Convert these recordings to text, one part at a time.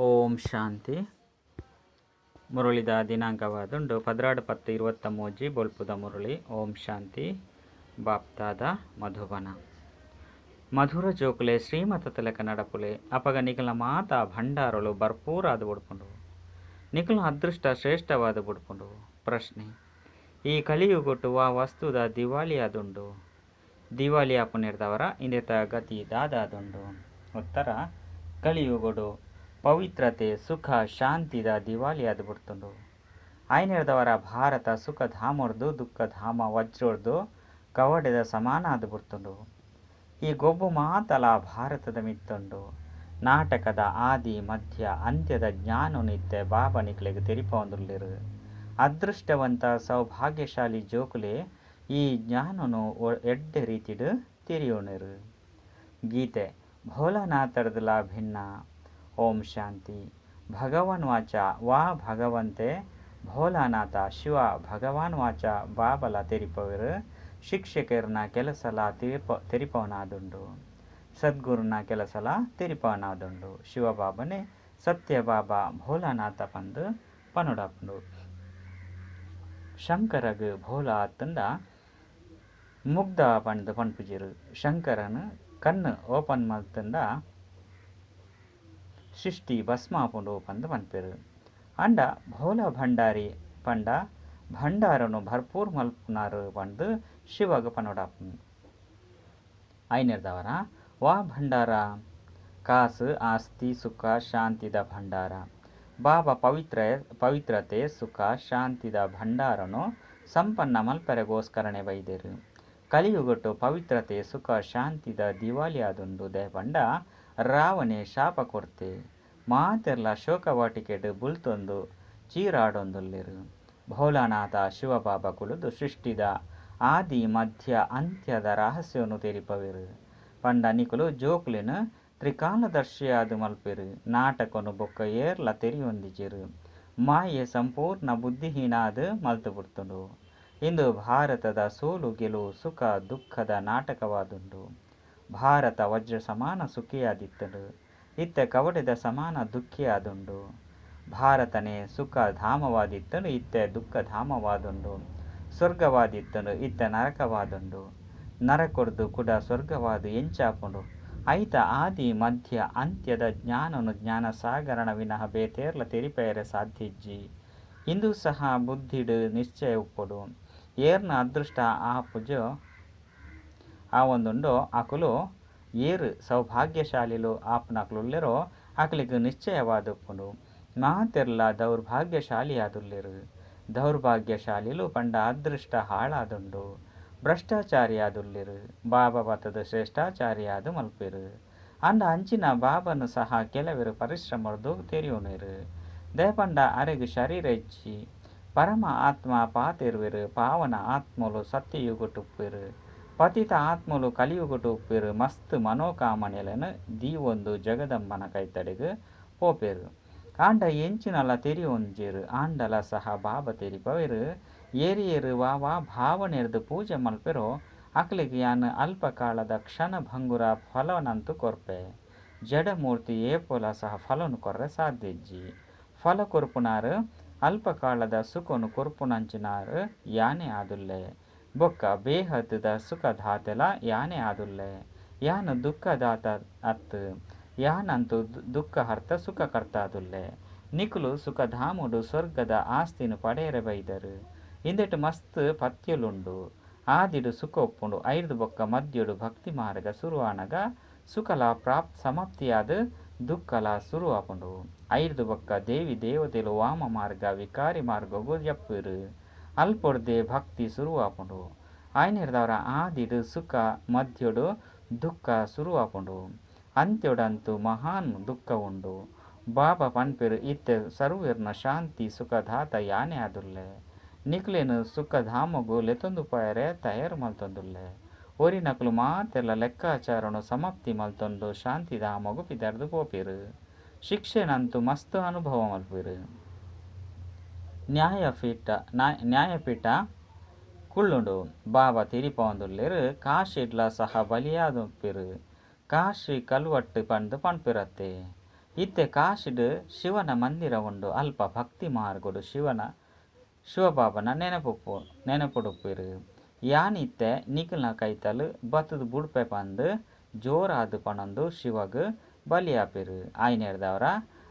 ಓಂ ಶಾಂತಿ. ಮುರುಳಿದ ದಿನಾಂಕವಾದುಂಡು 16/10/23 ಬೊಲ್ಪುದ ಮುರುಳಿ. ಓಂ ಶಾಂತಿ. ಬಾಪ್ತಾದ ಮಧುಬನ. ಮಧುರ ಜೋಕುಲೆ ಶ್ರೀಮತ ತಿಲಕ ನಡಪುಲೆ ಅಪಗ ನಿಖಲ ಮಾತ ಭಂಡಾರಲು ಭರ್ಪೂರಾದ ಬುಡ್ಪುಂಡು. ನಿಖಲ ಅದೃಷ್ಟ ಶ್ರೇಷ್ಠವಾದ ಬುಡ್ಪುಂಡು. ಪ್ರಶ್ನೆ: ಈ ಕಲಿಯುಗೊಟ್ಟು ಆ ವಸ್ತುದ ದಿವಾಳಿ ಆದುಂಡು. ದಿವಾಳಿ ಆಪುನಿರ್ದವರ ಇಂದೆತ ಗತಿ ದಾದಾದುಂಡು. ಉತ್ತರ: ಕಲಿಯುಗೊಡು ಪವಿತ್ರತೆ ಸುಖ ಶಾಂತಿದ ದಿವಾಳಿ ಆದು ಬಿಡ್ತುಂಡು. ಆಯ್ನಿರ್ದವರ ಭಾರತ ಸುಖಧಾಮರ್ದು ದುಃಖಧಾಮ ವಜ್ರರ್ದು ಕವಡೆದ ಸಮಾನ ಆದು ಬಿಡ್ತುಂಡು. ಈ ಗೊಬ್ಬು ಮಾತಲ ಭಾರತದ ಮಿತ್ತುಂಡು. ನಾಟಕದ ಆದಿ ಮಧ್ಯ ಅಂತ್ಯದ ಜ್ಞಾನ ನಿತ್ಯ ಬಾಬಾ ನಿಕ್ಲೆಗೆ ತೆರಿಪೊಂದುಲ್ಲಿರು. ಅದೃಷ್ಟವಂತ ಸೌಭಾಗ್ಯಶಾಲಿ ಜೋಕುಲೆ ಈ ಜ್ಞಾನನು ಎಡ್ಡೆ ರೀತಿಡು ತಿರಿಯೋಣಿರು. ಗೀತೆ: ಭೋಲಾನಾಥರ್ದಲ ಭಿನ್ನ. ಓಂ ಶಾಂತಿ. ಭಗವಾನ್ ವಾಚ ವಾ ಭಗವಂತೆ ಭೋಲಾನಾಥ ಶಿವ ಭಗವಾನ್ ವಾಚ ಬಾಬಲ ತೆರಿಪವರು ಶಿಕ್ಷಕರನ ಕೆಲಸಲ ತೆರಿಪವನಾದುಂಡು. ಸದ್ಗುರುನ ಕೆಲಸಲ ತೆರಿಪವನಾದುಂಡು. ಶಿವಬಾಬನೇ ಸತ್ಯಬಾಬಾ ಭೋಲಾನಾಥ ಪಂದು ಪನುಡಪ್ಪುಂಡು. ಶಂಕರಗ್ ಭೋಲಾ ಅತ್ತಂಡ ಮುಗ್ಧ ಪಂದು ಪನ್ಪುಜಿರು. ಶಂಕರನ್ ಕಣ್ಣು ಓಪನ್ ಮಲ್ತಂಡ ಸೃಷ್ಟಿ ಭಸ್ಮಾಪುಂಡು ಪಂದು ಪನ್ಪೆರು. ಅಂಡ ಭೋಲ ಭಂಡಾರಿ ಪಂಡ ಭಂಡಾರನು ಭರ್ಪೂರ್ ಮಲ್ಪುನಾರು ಪಂದು ಶಿವಗ ಪನುಡಪ್ಪುಂಡು. ಐನಿರ್ದವರ ವಾ ಭಂಡಾರ ಕಾಸು ಆಸ್ತಿ ಸುಖ ಶಾಂತಿದ ಭಂಡಾರ. ಬಾಬಾ ಪವಿತ್ರತೆ ಸುಖ ಶಾಂತಿದ ಭಂಡಾರನು ಸಂಪನ್ನ ಮಲ್ಪರೆಗೋಸ್ಕರನೆ ಬೈದೇರು. ಕಲಿಯುಗೊಟ್ಟು ಪವಿತ್ರತೆ ಸುಖ ಶಾಂತಿದ ದಿವಾಳಿ ಆದುಂಡು ದೇಪಂಡ ರಾವಣೆ ಶಾಪ ಕೊಡ್ತೆ ಮಾತೆರ್ಲ ಶೋಕವಾಟಿಕೆಡು ಬುಲ್ತೊಂದು ಚೀರಾಡೊಂದುಲ್ಲಿರು. ಭೋಲಾನಾಥ ಶಿವಬಾಬಾ ಕುಳಿದು ಸೃಷ್ಟಿದ ಆದಿ ಮಧ್ಯ ಅಂತ್ಯದ ರಹಸ್ಯವನ್ನು ತೆರಿಪವಿರು. ಪಂಡ ನಿಕುಲು ಜೋಕುಲಿನ ತ್ರಿಕಾಲದರ್ಶಿಯಾದು ಮಲ್ಪೆರು. ನಾಟಕನು ಬೊಕ್ಕ ಏರ್ಲ ತೆರಿಯೊಂದಿಜಿರು. ಮಾಯೆ ಸಂಪೂರ್ಣ ಬುದ್ಧಿಹೀನಾದು ಮಲ್ತು ಬಿಡ್ತುಂಡು. ಇಂದು ಭಾರತದ ಸೋಲು ಗೆಲುವು ಸುಖ ದುಃಖದ ನಾಟಕವಾದುಂಡು. ಭಾರತ ವಜ್ರ ಸಮಾನ ಸುಖಿಯಾದಿತ್ತುಂಡು. ಇತ್ತ ಕವಡೆದ ಸಮಾನ ದುಃಖಿಯಾದುಂಡು. ಭಾರತನೇ ಸುಖ ಧಾಮವಾದಿತ್ತುಂಡು. ಇತ್ತ ದುಃಖ ಧಾಮವಾದುಂಡು. ಸ್ವರ್ಗವಾದಿತ್ತುಂಡು. ಇತ್ತ ನರಕವಾದುಂಡು. ನರಕೊಡ್ದು ಕುಡ ಸ್ವರ್ಗವಾದು ಎಂಚಾಪುಂಡು. ಐತ ಆದಿ ಮಧ್ಯ ಅಂತ್ಯದ ಜ್ಞಾನನು ಜ್ಞಾನ ಸಾಗರಣ ವಿನಃ ಬೇತೇರ್ಲ ತೆರಿಪೆಯರೆ ಸಾಧ್ಯಜ್ಜಿ. ಇಂದು ಸಹ ಬುದ್ಧಿಡು ನಿಶ್ಚಯ ಉಪ್ಪುಡು. ಏರ್ನ ಅದೃಷ್ಟ ಆಪುಜೋ ಆ ಒಂದುಂಡೋ ಅಕುಲು ಏರು ಸೌಭಾಗ್ಯಶಾಲಿಲು ಆಪುನಕುಲುಲ್ಲೆರೋ ಅಕಲಿಗೆ ನಿಶ್ಚಯವಾದುಪ್ಪುಂಡು. ಮಾತೆರ್ಲ ದೌರ್ಭಾಗ್ಯಶಾಲಿಯಾದುಲ್ಲೆರು. ದೌರ್ಭಾಗ್ಯಶಾಲಿಲು ಪಂಡ ಅದೃಷ್ಟ ಹಾಳಾದುಂಡು. ಭ್ರಷ್ಟಾಚಾರಿಯಾದುಲ್ಲೆರು. ಬಾಬಾ ಬತ್ತದ ಶ್ರೇಷ್ಠಾಚಾರಿಯಾದು ಮಲ್ಪೆರು. ಅಂಡ ಅಂಚಿನ ಬಾಬನು ಸಹ ಕೆಲವರು ಪರಿಶ್ರಮರ್ದು ತೆರಿಯೋಣರು. ದೇಪಂಡ ಅರೆಗು ಶರೀರ ಇಜ್ಜಿ ಪರಮ ಆತ್ಮ ಪಾತೆರುವೆರು. ಪಾವನ ಆತ್ಮಲು ಸತ್ಯಯುಗುಟುಪ್ಪೆರು. ಪತಿತ ಆತ್ಮಲು ಕಲಿಯುಗುಟು ಉಪ್ಪೆರು. ಮಸ್ತ್ ಮನೋಕಾಮನೆలను ದೀವೊಂದು ಜಗದಂಬನ ಕೈತಡೆಗು ಪೋಪೆರು. ಆಂಡ ಎಂಚಿನಲ ತೆರಿಯೊಂಜೆರು. ಆಂಡಲ ಸಹ ಬಾಬಾ ತೆರಿಪವೆರು. ಏರಿಯೇರು ವಾ ಭಾವನೆರ್ದು ಪೂಜೆ ಮಲ್ಪೆರೋ ಅಕ್ಲಿಗೆ ಯಾನ್ ಅಲ್ಪ ಕಾಲದ ಕ್ಷಣ ಭಂಗುರ ಫಲವನಂತು ಕೊರ್ಪೆ. ಜಡಮೂರ್ತಿ ಏಪೋಲ ಸಹ ಫಲನು ಕೊರ್ರೆ ಸಾಧ್ಯಜ್ಜಿ. ಫಲ ಕೊರ್ಪುನಾರು ಅಲ್ಪ ಕಾಲದ ಸುಖನು ಕೊರ್ಪುನಂಚಿನಾರು ಯಾನೆ ಆದುಲ್ಲೆ. ಬೊಕ್ಕ ಬೇಹದ್ದ ಸುಖದಾತೆಲ ಯಾನೆ ಆದುಲ್ಲೆ. ಯಾನು ದುಃಖದಾತ ಅತ್ತು ಯಾನಂತೂ ದುಃಖ ಹರ್ತ ಸುಖ ಕರ್ತಾದುಲ್ಲೆ. ನಿಕುಲು ಸುಖಧಾಮುಡು ಸ್ವರ್ಗದ ಆಸ್ತಿನು ಪಡೆಯರೆ ಬೈದರು. ಇಂದೆಟು ಮಸ್ತ್ ಪತ್ಯಲುಂಡು. ಆದಿಡು ಸುಖ ಒಪ್ಪುಂಡು. ಐರ್ದು ಬೊಕ್ಕ ಮದ್ಯಡು ಭಕ್ತಿ ಮಾರ್ಗ ಸುರುವಾನಗ ಸುಖಲ ಸಮಾಪ್ತಿಯಾದ ದುಃಖಲ ಸುರುವಾಪುಂಡು. ಐರ್ದು ಬೊಕ್ಕ ದೇವಿ ದೇವತೆಲು ವಾಮ ಮಾರ್ಗ ವಿಕಾರಿ ಮಾರ್ಗಗು ಜಪ್ಪುರು. ಅಲ್ಪೊಡ್ದೆ ಭಕ್ತಿ ಸುರುವಾಪುಂಡು. ಆಯ್ನಿರ್ದವರ ಆದಿಡು ಸುಖ ಮಧ್ಯಡು ದುಃಖ ಸುರುವಾಪುಂಡು. ಅಂತ್ಯೊಡಂತೂ ಮಹಾನ್ ದುಃಖ ಉಂಡು. ಬಾಬಾ ಪನ್ಪೆರು ಇತ್ತ ಸರ್ವೇರ್ನ ಶಾಂತಿ ಸುಖದಾತ ಯಾನೆ ಆದುಲ್ಲೆ. ನಿಕ್ಲೆನು ಸುಖಧಾಮಗು ಲೆತೊಂದು ಪಯರೆ ತಯಾರು ಮಲ್ತೊಂದುಲ್ಲೆ. ಒರಿನಕಲು ಮಾತೆಲ್ಲ ಲೆಕ್ಕಾಚಾರನು ಸಮಾಪ್ತಿ ಮಲ್ತೊಂದು ಶಾಂತಿಧಾಮಗು ಪಿದರ್ದು ಪೋಪೆರು. ಶಿಕ್ಷೆನಂತೂ ಮಸ್ತ್ ಅನುಭವ ಮಲ್ಪೆರು. ನ್ಯಾಯಪೀಠ ಕುಳ್ಳುಂಡು. ಬಾಬಾ ತಿರಿಪೊಂದುಲ್ಲೆರು. ಕಾಶಿಡ್ಲ ಸಹ ಬಲಿಯಾದುಪ್ಪೆರು. ಕಾಶಿ ಕಲ್ವಟ್ಟು ಪಂದು ಪನ್ಪೆರತ್ತೆ. ಇತ್ತೆ ಕಾಶಿಡ್ ಶಿವನ ಮಂದಿರ ಉಂಡು ಅಲ್ಪ ಭಕ್ತಿ ಮಾರ್ಗುಡು ಶಿವಬಾಬನ ನೆನಪುಡುಪಿರು. ಯಾನ್ ಇತ್ತೆ ನಿಖಲ್ನ ಕೈತಲು ಬತ್ತದು ಬುಡ್ಪೆ ಪಂದು ಜೋರಾದು ಪಣಂದು ಶಿವಗ್ ಬಲಿಯಾಪಿರು. ಆಯ್ನೆರ್ದವರ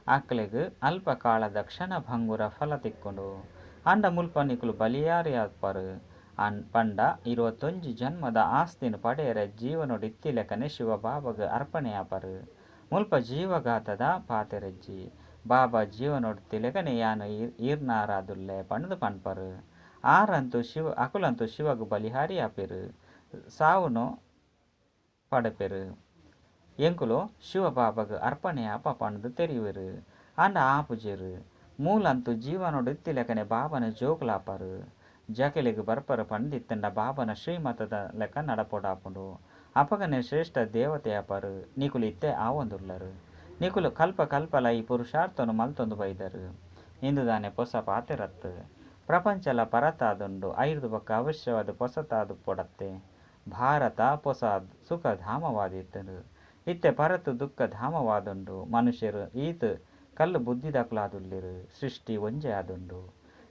ಅಕ್ಲೆಗ್ ಅಲ್ಪ ಕಾಲದ ಕ್ಷಣ ಭಂಗುರ ಫಲ ತಿಕ್ಕೊಂಡು ಅಂಡ ಮುಲ್ಪ ನಿಕುಲು ಬಲಿಯಾರಿಯಾಪರು. ಪಂಡ 21 ಜನ್ಮದ ಆಸ್ತಿನ ಪಡೆಯರೆ ಜೀವನೋಡು ಇತ್ತಿಲೆಕನೆ ಶಿವ ಬಾಬಾಗ ಅರ್ಪಣೆಯಾಪರು. ಮುಲ್ಪ ಜೀವಘಾತದ ಪಾತೆರೆಜ್ಜಿ ಬಾಬಾ ಜೀವನೋಡು ತಿಲೆಕನೆ ಯಾನು ಈರ್ನಾರಾದುಲ್ಲೆ ಪಂಡದು ಪನ್ಪರು. ಅಕುಲಂತೂ ಶಿವಗ ಬಲಿಹಾರಿ ಆಪಿರು, ಸಾವುನು ಪಡೆಪೆರು. ಎಂಕುಲು ಶಿವ ಬಾಬಾಗ ಅರ್ಪಣೆ ಆಪ ಪಂಡದು ತೆರಿವಿರು ಅಂಡ ಆಪುಜಿರು. ಮೂಲಂತೂ ಜೀವನೋಡು ಇತ್ತಿಲೆಕನೆ ಬಾಬನ ಜೋಕುಲಾಪರು. ಜಕೆಲಿಗೆ ಬರ್ಪರು ಪಂಡಿತ್ತಂಡ ಬಾಬನ ಶ್ರೀಮತದ ಲೆಕ್ಕ ನಡಪೊಡಾಪುಂಡು. ಅಪಗನೆ ಶ್ರೇಷ್ಠ ದೇವತೆಯಾಪರು. ನಿಕುಲು ಇತ್ತೆ ಆವೊಂದುಲ್ಲರು. ನಿಕುಲು ಕಲ್ಪಲ ಈ ಪುರುಷಾರ್ಥನು ಮಲ್ತೊಂದು ಬೈದರು. ಇಂದುದಾನೆ ಪೊಸ ಪಾತೆರತ್ತು ಪ್ರಪಂಚಲ ಪರತಾದುಂಡು 5 ಬೊಕ್ಕ ಅವಶ್ಯವಾದ ಪೊಸತಾದು ಪೊಡತ್ತೆ. ಭಾರತ ಪೊಸ ಸುಖ ಧಾಮವಾದಿತ್ತರು. ಇತ್ತೆ ಪರತು ದುಃಖ ಧಾಮವಾದುಂಡು. ಮನುಷ್ಯರು ಈತ್ ಕಲ್ಲು ಬುದ್ಧಿದಕ್ಲಾದುಲ್ಲಿರು. ಸೃಷ್ಟಿ ಒಂಜೆ ಆದುಂಡು.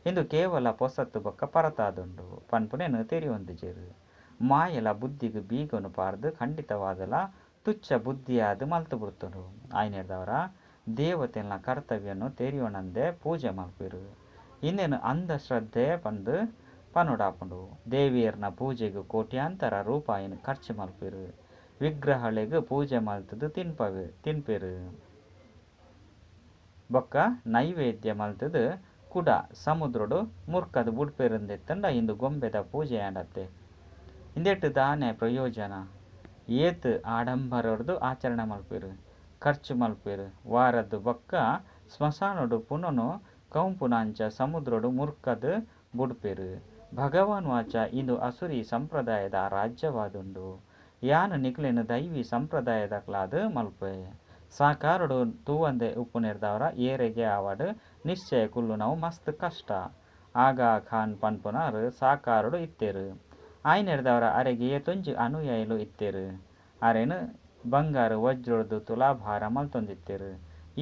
ಇಂದು ಕೇವಲ ಪೊಸತ್ತು ಬೊಕ್ಕ ಪರತಾದುಂಡು ಪನ್ಪುನೆನು ತೆರಿಯೊಂದುಜೆರು. ಮಾಯಲ ಬುದ್ಧಿಗೆ ಬೀಗನು ಪಾರ್ದು ಖಂಡಿತವಾದಲ ತುಚ್ಛ ಬುದ್ಧಿಯಾದು ಮಲ್ತು ಬಿಡ್ತನು. ಆಯ್ನೆರ್ದವರ ದೇವತೆಲ್ನ ಕರ್ತವ್ಯನು ತೆರಿಯೋಣಂದೆ ಪೂಜೆ ಮಲ್ಪಿರು. ಇನ್ನೇನು ಅಂಧಶ್ರದ್ಧೆ ಪಂದು ಪನುಡಾಪುಂಡು. ದೇವಿಯರ್ನ ಪೂಜೆಗೂ ಕೋಟ್ಯಾಂತರ ರೂಪಾಯಿನ ಖರ್ಚು ಮಲ್ಪಿರು. ವಿಗ್ರಹಳಿಗೆ ಪೂಜೆ ಮಲ್ತದು ತಿನ್ಪಿರು. ಬೊಕ್ಕ ನೈವೇದ್ಯ ಮಲ್ತದು ಕುಡ ಸಮುದ್ರಡು ಮುರ್ಕದು ಬುಡ್ಪೆರುಂದೆತ್ತಂಡ ಇಂದು ಗೊಂಬೆದ ಪೂಜೆ ಆಂಡತ್ತೆ. ಇಂದೆಟ್ಟು ದಾನೆ ಪ್ರಯೋಜನ ಏತ್ ಆಡಂಬರದ್ದು ಆಚರಣೆ ಮಲ್ಪಿರು, ಖರ್ಚು ಮಲ್ಪಿರು. ವಾರದ್ದು ಬೊಕ್ಕ ಸ್ಮಶಾನಡು ಪುನನು ಕೌಂಪುನಾಂಚ ಸಮುದ್ರಡು ಮುರ್ಕದು ಬುಡ್ಪೆರು. ಭಗವಾನ್ ವಾಚ ಇಂದು ಅಸುರಿ ಸಂಪ್ರದಾಯದ ರಾಜ್ಯವಾದುಂಡು. ಯಾನು ನಿಕ್ಲೆನು ದೈವಿ ಸಂಪ್ರದಾಯದಕ್ಲಾದು ಮಲ್ಪೆ. ಸಾಕಾರುಡು ತೂವಂದೆ ಉಪ್ಪುನೆರ್ದವರ ಏರೆಗೆ ಆವಡು ನಿಶ್ಚಯ ಕುಲ್ಲು ನಾವು ಮಸ್ತ್ ಕಷ್ಟ. ಆಗಾ ಖಾನ್ ಪನ್ಪುನಾರು ಸಾಕಾರುಡು ಇತ್ತೆರು. ಆಯ್ನೆರ್ದವರ ಅರೆಗೆ ಏತೊಂಜಿ ಅನುಯಾಯಿಲು ಇತ್ತೆರು. ಅರೆನು ಬಂಗಾರು ವಜ್ರದು ತುಲಾಭಾರ ಮಲ್ತೊಂದಿತ್ತೆರು.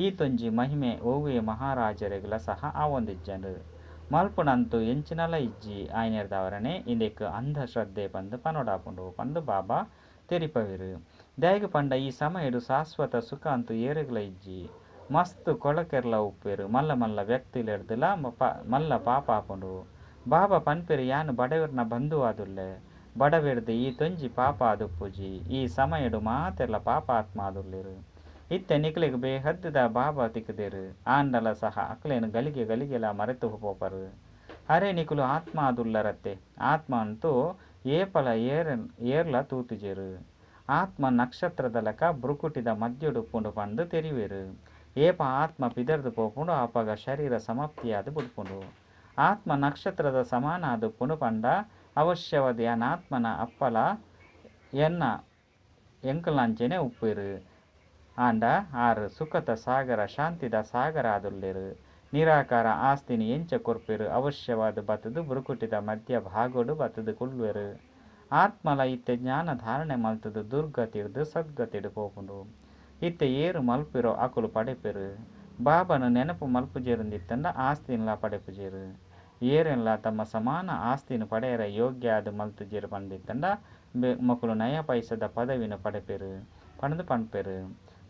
ಈತೊಂಜಿ ಮಹಿಮೆ ಓವಿಯ ಮಹಾರಾಜರೆಗ್ಲ ಸಹ ಆವೊಂದಿಜ್ಜರು. ಮಲ್ಪುನಂತೂ ಎಂಚಿನಲ ಇಜ್ಜಿ ಆಯ್ನೆರ್ದವರನೆ ಇಂದೆಕ್ ಅಂಧಶ್ರದ್ಧೆ ಪಂದು ಪನೊಡಾಪುಂಡು ಪಂದು ಬಾಬಾ ತೆರಿಪವಿರು. ದಯಗ ಪಂಡ ಈ ಸಮಯಡು ಶಾಶ್ವತ ಸುಖ ಅಂತೂ ಏರೆಗ್ಲ ಇಜ್ಜಿ. ಮಸ್ತ್ ಕೊಳಕೆರ್ಲ ಉಪ್ಪೆರು. ಮಲ್ಲ ವ್ಯಕ್ತಿಲೆಡ್ದುಲ ಮಲ್ಲ ಪಾಪ ಆಪುಂಡು. ಬಾಬಾ ಪನ್ಪೆರು ಯಾನು ಬಡವೆರ್ನ ಬಂಧುವಾದುಲ್ಲೆ. ಬಡವೆಡ್ದು ಈ ತೊಂಜಿ ಪಾಪ ಆದುಪ್ಪುಜಿ. ಈ ಸಮಯಡು ಮಾತೆರ್ಲ ಪಾಪ ಆತ್ಮ ಆದುಲ್ಲೆರು. ಇತ್ತೆ ನಿಕ್ಲೆಗ್ ಬೇಹದ್ದದ ಬಾಬಾ ತಿಕ್ಕದೇರು. ಆಂಡಲ ಸಹ ಅಕ್ಲೇನು ಗಲಿಗೆಲ ಮರೆತು ಹೋಪರು. ಅರೆ ನಿಕುಲು ಆತ್ಮ ಆದುಲ್ಲರತ್ತೆ. ಆತ್ಮ ಅಂತೂ ಏಪಲ ಏರ್ಲ ತೂತುಜೆರು. ಆತ್ಮ ನಕ್ಷತ್ರದ ಲೆಕ್ಕ ಬುರುಕುಟಿದ ಮದ್ಯಡು ಪುಂಡು ಪಂದು ತೆರಿವೆರು. ಏಪ ಆತ್ಮ ಪಿದರ್ದು ಪೋಪುಂಡು ಆಪಗ ಶರೀರ ಸಮಾಪ್ತಿಯಾದು ಬುಡ್ಪುಂಡು. ಆತ್ಮ ನಕ್ಷತ್ರದ ಸಮಾನ ಆದು ಪುಂಡು ಪಂಡ ಅವಶ್ಯವಾದ ಯಾನಾತ್ಮನ ಅಪ್ಪಲ ಎನ್ನ ಎಂಕಲ್ನಂಚೆನೆ ಉಪ್ಪೆರು. ಆಂಡ ಆರು ಸುಖದ ಸಾಗರ ಶಾಂತಿದ ಸಾಗರ ಆದುಲ್ಲೆರು. ನಿರಾಕಾರ ಆಸ್ತಿನಿ ಎಂಚ ಕೊರ್ಪೆರು. ಅವಶ್ಯವಾದ ಬತ್ತದು ಬುರುಕುಟಿದ ಮಧ್ಯ ಭಾಗೋಡು ಬತ್ತದು ಕುಳ್ವೆರು. ಆತ್ಮಲ ಇತ್ತೆ ಜ್ಞಾನ ಧಾರಣೆ ಮಲ್ತದು ದುರ್ಗತಿಡ್ದು ಸದ್ಗತಿಡು ಪೋಪುಂಡು. ಇತ್ತೆ ಏರು ಮಲ್ಪಿರೋ ಅಕುಲು ಪಡೆಪೆರು. ಬಾಬನು ನೆನಪು ಮಲ್ಪುಜೇರುಂದಿತ್ತಂಡ ಆಸ್ತಿನ್ಲ ಪಡೆಪುಜೇರು. ಏರೆನ್ಲ ತಮ್ಮ ಸಮಾನ ಆಸ್ತಿನ ಪಡೆಯರ ಯೋಗ್ಯ ಅದು ಮಲ್ತುಜೇರು ಪಂಡಿತ್ತಂಡ ಮಕ್ಕಳು ನಯ ಪೈಸದ ಪದವಿನ ಪಡೆಪೆರು ಪಣದು ಪಣ್ಪೆರು.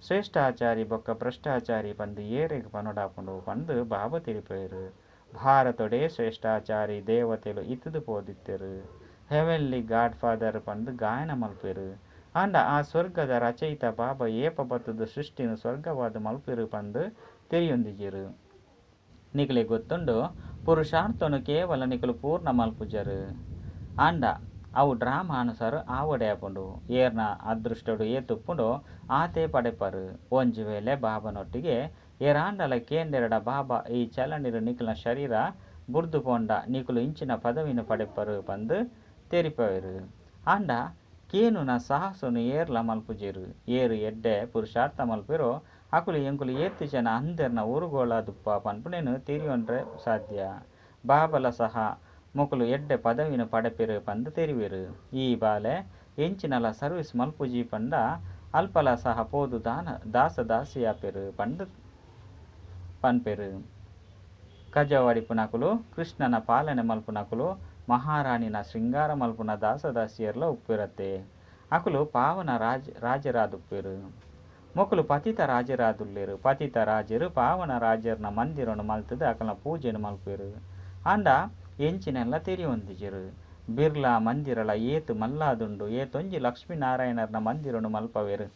ಶ್ರೇಷ್ಠಾಚಾರಿ ಬೊಕ್ಕ ಭ್ರಷ್ಟಾಚಾರಿ ಪಂದು ಏರೆಗೆ ಪನೊಡಾಪುಂಡು ಪಂದು ಬಾಬಾ ತಿರಿಪೆರು. ಭಾರತೊಡೆ ಶ್ರೇಷ್ಠಾಚಾರಿ ದೇವತೆಲು ಇತ್ತದು ಪೋದಿತ್ತೆರು. ಹೆವೆನ್ಲಿ ಗಾಡ್ ಫಾದರ್ ಪಂದು ಗಾಯನ ಮಲ್ಪೆರು. ಅಂಡ ಆ ಸ್ವರ್ಗದ ರಚಯಿತ ಬಾಬಾ ಏಪ ಬತ್ತದು ಸೃಷ್ಟಿನ ಸ್ವರ್ಗವಾದ ಮಲ್ಪೆರು ಪಂದು ತೆರಿಯೊಂದಿಜೆರು. ನಿಕಲೆ ಗೊತ್ತುಂಡು ಪುರುಷಾರ್ಥನು ಕೇವಲ ನಿಕಲು ಪೂರ್ಣ ಮಲ್ಪುಜರು. ಅಂಡ ಅವು ಡ್ರಾಮಾನುಸಾರ ಆವಡೆ ಆಪುಂಡು. ಏರ್ನ ಅದೃಷ್ಟಡು ಏತುಪ್ಪುಂಡು ಆತೆ ಪಡೆಪರು. ಒಂಜು ವೇಳೆ ಬಾಬನೊಟ್ಟಿಗೆ ಏರಾಂಡಲ ಕೇಂದೆರಡ ಬಾಬಾ ಈ ಚಲನಿರು ನಿಕಲ್ನ ಶರೀರ ಬುಡ್ದು ಪೋಂಡ ನಿಕುಲು ಇಂಚಿನ ಪದವಿನ ಪಡೆಪರು ಪಂದು ತೆರಿಪವೆರು. ಅಂಡ ಕೇನುನ ಸಾಹಸುನು ಏರ್ಲ ಮಲ್ಪುಜೆರು. ಏರು ಎಡ್ಡೆ ಪುರುಷಾರ್ಥ ಮಲ್ಪೆರೋ ಅಕುಲು ಎಂಕುಲು ಏತ್ತು ಜನ ಅಂದೆರ್ನ ಊರುಗೋಳಾದುಪ್ಪ ಪನ್ಪುನೇನು ತೆರಿಯೊಂಡ್ರೆ ಸಾಧ್ಯ. ಬಾಬಲ ಸಹ ಮೊಕಲು ಎಡ್ಡೆ ಪದವಿನ ಪಡೆಪೆರು ಪಂದು ತೆರಿವೆರು. ಈ ಬಾಲೆ ಎಂಚಿನಲ ಸರ್ವಿಸ್ ಮಲ್ಪುಜಿ ಪಂಡ ಅಲ್ಪಲ ಸಹ ಪೋದು ದಾಸ ದಾಸಿಯಾಪೆರು ಪಂಡು ಪನ್ಪೆರು. ಕಜವಡಿಪುನಕುಲು ಕೃಷ್ಣನ ಪಾಲನೆ ಮಲ್ಪುನಕುಲು ಮಹಾರಾಣಿನ ಶೃಂಗಾರ ಮಲ್ಪುನ ದಾಸದಾಸಿಯರ್ಲ ಉಪ್ಪಿರತ್ತೆ. ಅಕುಲು ಪಾವನ ರಾಜರಾದುಪ್ಪೆರು. ಮೊಕುಲು ಪತಿತ ರಾಜರಾದುಲ್ಲೆರು. ಪತಿತ ರಾಜರು ಪಾವನ ರಾಜರ್ನ ಮಂದಿರನು ಮಲ್ತದ ಅಕಲ್ನ ಪೂಜೆನು ಮಲ್ಪೆರು. ಅಂಡ ಎಂಚಿನೆಲ್ಲ ತೆರಿಯೊಂದಿಜೆರು. ಬಿರ್ಲಾ ಮಂದಿರಲ ಏತು ಮಲ್ಲಾದುಂಡು ಏತೊಂಜಿ ಲಕ್ಷ್ಮೀನಾರಾಯಣರ್ನ ಮಂದಿರನು ಮಲ್ಪವೆರು.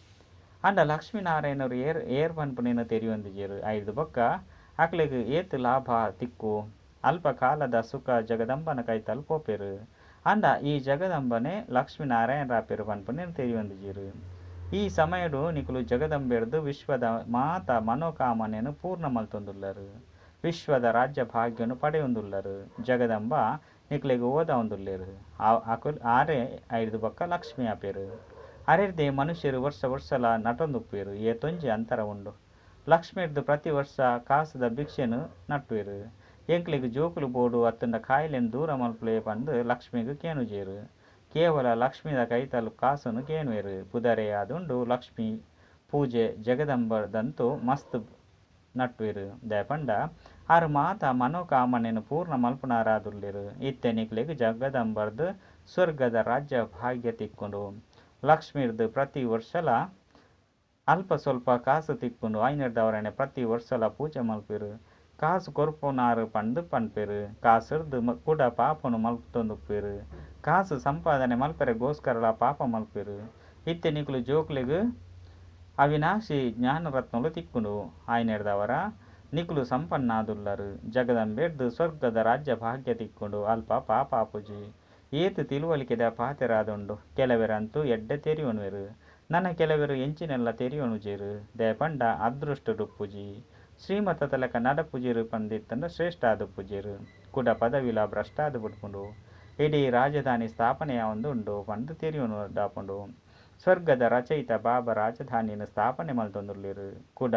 ಅಂಡ ಲಕ್ಷ್ಮೀನಾರಾಯಣರು ಏರ್ ಪನ್ಪುನೇನು ತೆರಿಯೊಂದಿಜೆರು. ಐದು ಬೊಕ್ಕ ಅಕ್ಲೆಗ್ ಏತು ಲಾಭ ತಿಕ್ಕು ಅಲ್ಪ ಕಾಲದ ಸುಖ ಜಗದಂಬನ ಕೈ ತಲ್ಪೋಪೆರು. ಅಂಡ ಈ ಜಗದಂಬನೆ ಲಕ್ಷ್ಮೀನಾರಾಯಣ ರಾಪೆರು ಪನ್ಪುನೇನು ತೆರಿಯೊಂದಿಜೆರು. ಈ ಸಮಯಡು ನಿಕುಲು ಜಗದಂಬೆರ್ದು ವಿಶ್ವದ ಮಾತ ಮನೋಕಾಮನೆಯನ್ನು ಪೂರ್ಣ ಮಲ್ತೊಂದುಲ್ಲರು. ವಿಶ್ವದ ರಾಜ್ಯ ಭಾಗ್ಯನು ಪಡೆಯೊಂದುಲ್ಲರು. ಜಗದಂಬ ನಿಕ್ಲೆಗ್ ಓದ ಒಂದುಲ್ಲೆರು. ಆರೆ ಐದು ಬೊಕ್ಕ ಲಕ್ಷ್ಮಿ ಆಪೆರು. ಅರೆರ್ದೆ ಮನುಷ್ಯರು ವರ್ಷ ವರ್ಷಲ ನಟೊಂದುಪ್ಪೆರು. ಏತೊಂಜಿ ಅಂತರ ಉಂಡು. ಲಕ್ಷ್ಮಿರ್ದು ಪ್ರತಿ ವರ್ಷ ಕಾಸದ ಭಿಕ್ಷೆನು ನಟ್ವೆರು. ಎಂಕ್ಲೆಗ್ ಜೋಕುಲು ಬೋಡು ಅತ್ತುಂಡ ಕಾಯಿಲೆನು ದೂರ ಮಲ್ಪುಲೆ ಪಂದು ಲಕ್ಷ್ಮಿಗ್ ಕೇನುಜೇರು. ಕೇವಲ ಲಕ್ಷ್ಮಿದ ಕೈತಲು ಕಾಸುನು ಕೇನುವೆರು. ಪುದರೆ ಆದುಂಡು ಲಕ್ಷ್ಮಿ ಪೂಜೆ ಜಗದಂಬದಂತೂ ಮಸ್ತ್ ನಟ್ವೆರು. ದಯಪಂಡ ಆರು ಮಾತ ಮನೋಕಾಮನೆನು ಪೂರ್ಣ ಮಲ್ಪುನಾರಾದುಲ್ಲೆರು. ಇತ್ತೆ ನಿಕ್ಲೆಗ್ ಜಗದಂಬರ್ದು ಸ್ವರ್ಗದ ರಾಜ್ಯ ಭಾಗ್ಯ ತಿಕ್ಕುಂಡು. ಲಕ್ಷ್ಮಿರ್ದು ಪ್ರತಿ ವರ್ಷಲ ಅಲ್ಪ ಸ್ವಲ್ಪ ಕಾಸು ತಿಕ್ಕುಂಡು ಐನರ್ದವರನೆ ಪ್ರತಿ ವರ್ಷಲ ಪೂಜೆ ಮಲ್ಪೆರು. ಕಾಸು ಕೊರ್ಪುನಾರು ಪಂದು ಪನ್ಪೆರು. ಕಾಸುರ್ದು ಕೂಡ ಪಾಪನು ಮಲ್ಪುತೊಂದುಪ್ಪೆರು. ಕಾಸು ಸಂಪಾದನೆ ಮಲ್ಪೆರೆ ಗೋಸ್ಕರಲ ಪಾಪ ಮಲ್ಪೆರು. ಇತ್ತೆ ನಿಕುಲು ಜೋಕ್ಲೆಗ್ ಅವಿನಾಶಿ ಜ್ಞಾನರತ್ನಲು ತಿಕ್ಕುಂಡು ಆಯ್ನೆರ್ದವರ ನಿಕುಲು ಸಂಪನ್ನಾದುಲ್ಲರು. ಜಗದಂಬೆರ್ದು ಸ್ವರ್ಗದ ರಾಜ್ಯ ಭಾಗ್ಯ ತಿಕ್ಕುಂಡು ಅಲ್ಪ ಪಾಪ ಆಪುಜಿ. ಏತು ತಿಳುವಳಿಕೆದ ಪಾತೆರಾದುಂಡು. ಕೆಲವೆರಂತೂ ಎಡ್ಡೆ ತೆರಿಯೊಣುವೆರು. ನನ್ನ ಕೆಲವೆರು ಎಂಚಿನೆಲ್ಲ ತೆರಿಯೊಣುಜೆರು. ದಯಪಂಡ ಅದೃಷ್ಟಡುಪ್ಪುಜಿ. ಶ್ರೀಮತ ತಲಕ ನಡಪುಜಿರು ಪಂದಿತ್ತಂಡ ಶ್ರೇಷ್ಠ ಆದುಪ್ಪುಜೆರು. ಕುಡ ಪದವಿಲ ಭ್ರಷ್ಟಾದು ಬಿಡ್ಪುಂಡು. ಇಡೀ ರಾಜಧಾನಿ ಸ್ಥಾಪನೆಯ ಒಂದುಂಡು ಪಂದು ತೆರಿಯೊಣುಡಾಪುಂಡು. ಸ್ವರ್ಗದ ರಚಯಿತ ಬಾಬಾ ರಾಜಧಾನಿಯನ್ನು ಸ್ಥಾಪನೆ ಮಲ್ತೊಂದುಲ್ಲೆರು. ಕುಡ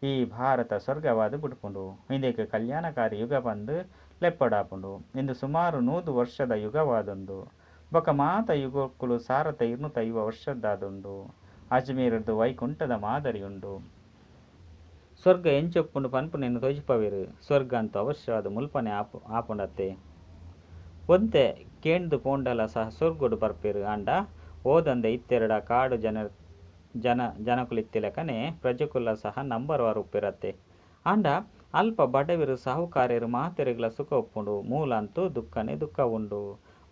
ಈ ಭಾರತ ಸ್ವರ್ಗವಾದು ಬಿಡ್ಪುಂಡು. ಇಂದಕ್ಕೆ ಕಲ್ಯಾಣಕಾರಿ ಯುಗ ಪಂದು ಲೆಪ್ಪಡಾಪುಂಡು. ಇಂದು ಸುಮಾರು 100 ವರ್ಷದ ಯುಗವಾದುಂಡು. ಬೊಕ ಮಾತ ಯುಗಕ್ಕುಲು ಸಾರತ 250 ವರ್ಷದ್ದಾದುಂಡು. ಅಜ್ಮೀರ್ದು ವೈಕುಂಠದ ಮಾದರಿ ಉಂಡು. ಸ್ವರ್ಗ ಎಂಚೊಪ್ಪುಂಡು ಪನ್ಪುನೆನು ತೊಜಿಪವೆರು. ಸ್ವರ್ಗ ಅಂತೂ ಅವಶ್ಯವಾದ ಮುಲ್ಪನೆ ಆಪುಂಡತ್ತೆ. ಒಂತೆ ಕೇಂದು ಪೋಂಡಲ ಸಹ ಸ್ವರ್ಗೊಡು ಬರ್ಪೆರು. ಅಂಡ ಓದಂದ ಇತ್ತೆರಡ ಕಾಡು ಜನಕುಲಿತ್ತಿಲಕನೆ ಪ್ರಜೆಕುಲ ಸಹ ನಂಬರ್ವಾರು ಉಪ್ಪಿರತ್ತೆ. ಅಂಡ ಅಲ್ಪ ಬಡವಿರು ಸಾಹುಕಾರ್ಯರು ಮಾತೆರೆಗ್ಲ ಸುಖ ಉಪ್ಪುಂಡು. ಮೂಲ ಅಂತೂ ದುಃಖನೇ ದುಃಖ ಉಂಡು.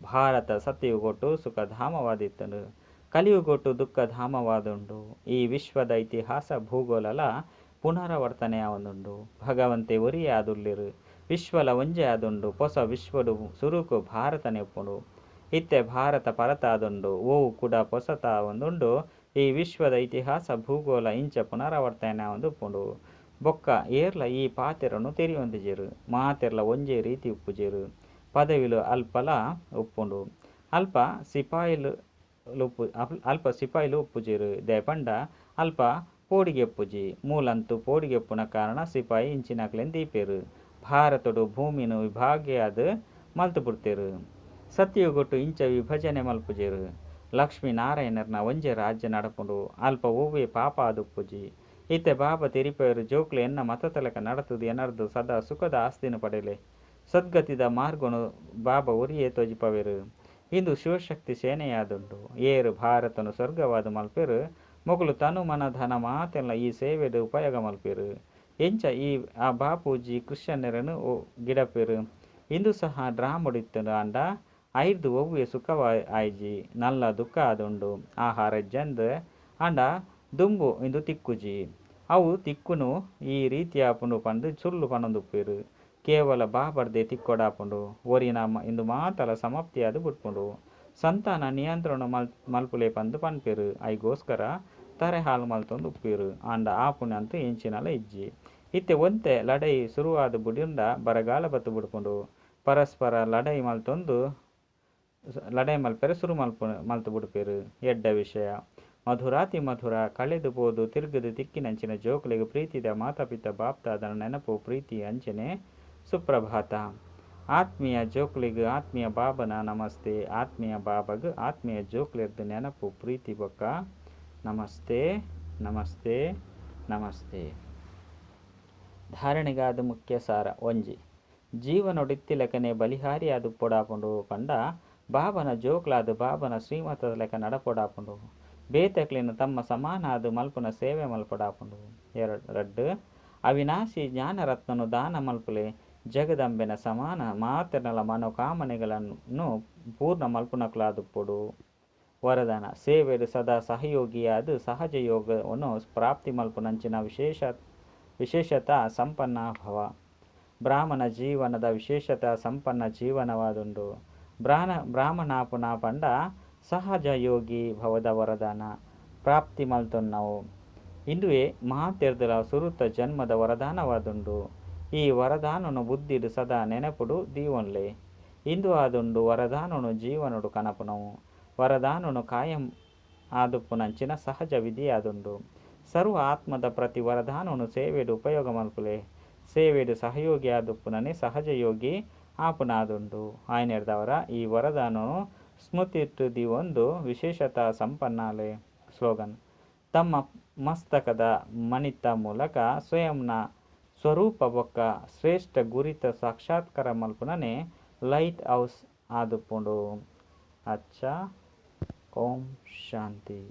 ಭಾರತ ಸತ್ಯಯುಗೊಟ್ಟು ಸುಖಧಾಮವಾದಿತ್ತನು. ಕಲಿಯುಗೊಟ್ಟು ದುಃಖಧಾಮವಾದುಂಡು. ಈ ವಿಶ್ವದ ಇತಿಹಾಸ ಭೂಗೋಳಲ ಪುನರಾವರ್ತನೆಯ ಒಂದುಂಡು. ಭಗವಂತೆ ಒರಿಯೇ ಆದುಲ್ಲೆರು. ವಿಶ್ವಲ ಒಂಜೆ ಆದುಂಡು. ಹೊಸ ವಿಶ್ವಡು ಸುರುಕು ಭಾರತನೆ ಉಪ್ಪುಂಡು. ಇತ್ತೆ ಭಾರತ ಪರತಾದುಂಡು. ಓವು ಕೂಡ ಹೊಸತ ಒಂದುಂಡು. ಈ ವಿಶ್ವದ ಇತಿಹಾಸ ಭೂಗೋಳ ಇಂಚ ಪುನರಾವರ್ತನೆ ಒಂದು ಉಪ್ಪುಂಡು. ಬೊಕ್ಕ ಏರ್ಲ ಈ ಪಾತೆರನು ತೆರಿಯೊಂದಿಜೆರು. ಮಾತೆರ್ಲ ಒಂಜೇ ರೀತಿ ಉಪ್ಪುಜೆರು. ಪದವಿಲು ಅಲ್ಪಲ ಉಪ್ಪುಂಡು. ಅಲ್ಪ ಸಿಪಾಯಿಲು ಉಪ್ಪುಜೆರು. ದಯಪಂಡ ಅಲ್ಪ ಪೋಡಿಗೆಪ್ಪುಜಿ. ಮೂಲಂತೂ ಪೋಡಿಗೆಪ್ಪುನ ಕಾರಣ ಸಿಪಾಯಿ ಇಂಚಿನಕ್ಲೆನ್ ದೀಪೆರು. ಭಾರತಡು ಭೂಮಿನು ವಿಭಾಗ್ಯಾದ ಮಲ್ತು ಬಿಡ್ತೆರು. ಸತ್ಯಯುಗೊಟ್ಟು ಇಂಚ ವಿಭಜನೆ ಮಲ್ಪುಜೆರು. ಲಕ್ಷ್ಮೀನಾರಾಯಣರ್ನ ಒಂಜೆ ರಾಜ್ಯ ನಡಪುಂಡು. ಅಲ್ಪ ಒವ್ವೇ ಪಾಪ ಆದುಪ್ಪುಜಿ. ಇತ್ತೆ ಬಾಬಾ ತೆರಿಪೆರು ಜೋಕ್ಲು ಎನ್ನ ಮತತಲಕ ನಡತುದು ಎನರ್ದು ಸದಾ ಸುಖದ ಆಸ್ತಿನು ಪಡೆಲೆ. ಸದ್ಗತಿದ ಮಾರ್ಗನು ಬಾಬಾ ಒರಿಯೇ ತೊಜಿಪವೆರು. ಇಂದು ಶಿವಶಕ್ತಿ ಸೇನೆಯಾದುಂಡು. ಏರು ಭಾರತನು ಸ್ವರ್ಗವಾದ ಮಲ್ಪೆರು. ಮೊಗಲು ತನು ಮನ ಧನ ಮಾತೆಲ್ಲ ಈ ಸೇವೆಡು ಉಪಯೋಗ ಮಲ್ಪೆರು. ಎಂಚ ಈ ಆ ಬಾಪೂಜಿ ಕ್ರಿಶ್ಚಿಯನ್ನರನ್ನು ಗಿಡಪೆರು. ಇಂದು ಸಹ ಡ್ರಾಮುಡಿತ್ತನು. ಅಂಡ ಐರ್ದು ಒವ್ವೇ ಸುಖವ ಆಯ್ಜಿ. ನಲ್ಲ ದುಃಖ ಆದುಂಡು. ಆಹಾರ ಜಂದ್ ಅಂಡ ದುಂಬು ಇಂದು ತಿಕ್ಕುಜಿ. ಅವು ತಿಕ್ಕುನು ಈ ರೀತಿ ಆಪುಂಡು ಪಂದು ಸುಳ್ಳು ಪನೊಂದುಪ್ಪೆರು. ಕೇವಲ ಬಾಬರ್ದೆ ತಿಕ್ಕೊಡಾಪುಂಡು. ಒರಿನ ಇಂದು ಮಾತಲ ಸಮಾಪ್ತಿಯಾದು ಬಿಟ್ಪುಂಡು. ಸಂತಾನ ನಿಯಂತ್ರಣ ಮಲ್ಪುಲೆ ಪಂದು ಪನ್ಪೆರು. ಐಗೋಸ್ಕರ ತರೆ ಹಾಲು ಮಲ್ತೊಂದು ಉಪ್ಪೆರು. ಅಂಡ ಆಪುಣೆ ಅಂತೂ ಎಂಚಿನಲ ಇಜ್ಜಿ. ಇತ್ತೆ ಒಂತೆ ಲಡೈ ಶುರುವಾದ ಬುಡಿಂದ ಬರಗಾಲ ಬತ್ತು ಬಿಡ್ಪುಂಡು. ಪರಸ್ಪರ ಲಡೈ ಮಲ್ಪೆರೆ ಶುರು ಮಲ್ತು ಬಿಡ್ಪೆರು. ಎಡ್ಡ ವಿಷಯ ಮಧುರಾತಿ ಮಧುರ ಕಳೆದು ಬೋದು ತಿರುಗದು ತಿಕ್ಕಿನಂಚಿನ ಜೋಕ್ಲೆಗ್ ಪ್ರೀತಿದ ಮಾತಾಪಿತ ಬಾಪ್ತಾದನ ನೆನಪು ಪ್ರೀತಿ ಅಂಚನೆ ಸುಪ್ರಭಾತ. ಆತ್ಮೀಯ ಜೋಕ್ಲಿಗ್ ಆತ್ಮೀಯ ಬಾಬನ ನಮಸ್ತೆ. ಆತ್ಮೀಯ ಬಾಬಗ್ ಆತ್ಮೀಯ ಜೋಕ್ಲೆರ್ದು ನೆನಪು ಪ್ರೀತಿ ಬೊಕ್ಕ ನಮಸ್ತೆ ನಮಸ್ತೆ ನಮಸ್ತೆ. ಧಾರಣೆಗಾದ ಮುಖ್ಯ ಸಾರ ಒಂಜಿ ಜೀವನೊಡಿತ್ತಿಲಕನೆ ಬಲಿಹಾರಿಯಾದು ಪೊಡಾಪುಂಡು ಪಂಡ ಬಾಬನ ಜೋಕ್ಲಾದು ಬಾಬನ ಶ್ರೀಮತದ ಲೆಕ್ಕ ನಡಪೊಡಾಪುಂಡು. ಬೇತಕ್ಲಿನ ತಮ್ಮ ಸಮಾನಾದು ಮಲ್ಪುನ ಸೇವೆ ಮಲ್ಪೊಡಾಪುಂಡು. ರಡ್ಡು ಅವಿನಾಶಿ ಜ್ಞಾನರತ್ನನು ದಾನ ಮಲ್ಪುಲೆ ಜಗದಂಬೆನ ಸಮಾನ ಮಾತನಲ ಮನೋಕಾಮನೆಗಳನ್ನು ಪೂರ್ಣ ಮಲ್ಪುನಕ್ಲಾದುಪ್ಪುಡು. ವರದಾನ ಸೇವೆಡು ಸದಾ ಸಹಯೋಗಿಯಾದು ಸಹಜ ಯೋಗವನ್ನು ಪ್ರಾಪ್ತಿ ಮಲ್ಪುನಂಚಿನ ವಿಶೇಷತಾ ಸಂಪನ್ನ ಭವ. ಬ್ರಾಹ್ಮಣ ಜೀವನದ ವಿಶೇಷತಾ ಸಂಪನ್ನ ಜೀವನವಾದುಂಡು. ಬ್ರಾಹ್ಮಣಾಪುನ ಪಂಡ ಸಹಜ ಯೋಗಿ ಭವದ ವರದಾನ ಪ್ರಾಪ್ತಿ ಮಲ್ತೊನ್ನವು. ಇಂದುವೆ ಮಹಾತೀರ್ದಲ ಸುರುತ ಜನ್ಮದ ವರದಾನವಾದುಂಡು. ಈ ವರದಾನನು ಬುದ್ಧಿಡು ಸದಾ ನೆನಪುಡು ದೀವೊನ್ಲೆ. ಇಂದು ಆದುಂಡು ವರದಾನನು ಜೀವನುಡು ಕನಪುನವು. ವರದಾನನು ಕಾಯಂ ಆದುಪ್ಪುನಂಚಿನ ಸಹಜ ವಿಧಿಯಾದುಂಡು. ಸರ್ವ ಆತ್ಮದ ಪ್ರತಿ ವರದಾನನು ಸೇವೆಡು ಉಪಯೋಗ ಮಲ್ಪುಲೆ. ಸೇವೆಡು ಸಹಯೋಗಿ ಆದುಪ್ಪುನನೆ ಸಹಜ ಯೋಗಿ ಆಪುನಾದುಂಡು. ಆಯ್ನೆರ್ದವರ ಈ ವರದಾನನು ಸ್ಮೃತಿಟ್ಟು ದಿವೊಂದು ವಿಶೇಷತಾ ಸಂಪನ್ನಾಲೆ. ಸ್ಲೋಗನ್ ತಮ್ಮ ಮಸ್ತಕದ ಮಣಿತ ಮೂಲಕ ಸ್ವಯಂನ ಸ್ವರೂಪ ಬೊಕ್ಕ ಶ್ರೇಷ್ಠ ಗುರಿತ ಸಾಕ್ಷಾತ್ಕಾರ ಮಲ್ಪುನನೆ ಲೈಟ್ ಹೌಸ್ ಆದುಪ್ಪುಂಡು. ಅಚ್ಚ ಓಂ ಶಾಂತಿ.